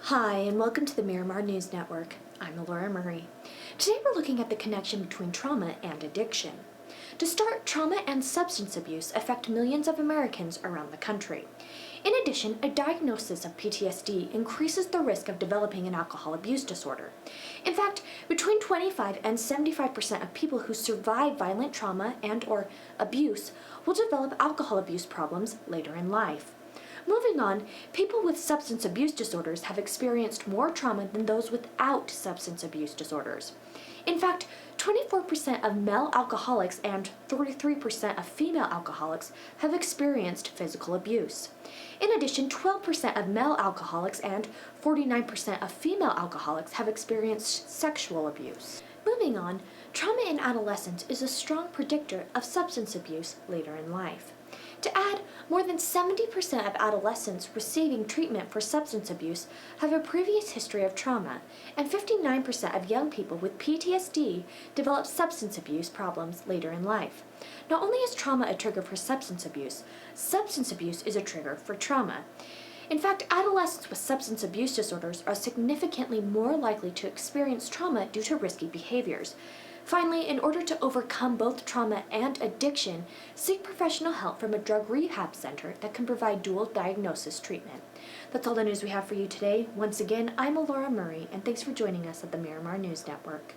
Hi, and welcome to the Miramar News Network. I'm Laura Murray. Today we're looking at the connection between trauma and addiction. To start, trauma and substance abuse affect millions of Americans around the country. In addition, a diagnosis of PTSD increases the risk of developing an alcohol abuse disorder. In fact, between 25 and 75% of people who survive violent trauma and/or abuse will develop alcohol abuse problems later in life. Moving on, people with substance abuse disorders have experienced more trauma than those without substance abuse disorders. In fact, 24% of male alcoholics and 33% of female alcoholics have experienced physical abuse. In addition, 12% of male alcoholics and 49% of female alcoholics have experienced sexual abuse. Moving on, trauma in adolescence is a strong predictor of substance abuse later in life. To add, more than 70% of adolescents receiving treatment for substance abuse have a previous history of trauma, and 59% of young people with PTSD develop substance abuse problems later in life. Not only is trauma a trigger for substance abuse is a trigger for trauma. In fact, adolescents with substance abuse disorders are significantly more likely to experience trauma due to risky behaviors. Finally, in order to overcome both trauma and addiction, seek professional help from a drug rehab center that can provide dual diagnosis treatment. That's all the news we have for you today. Once again, I'm Laura Murray, and thanks for joining us at the Miramar News Network.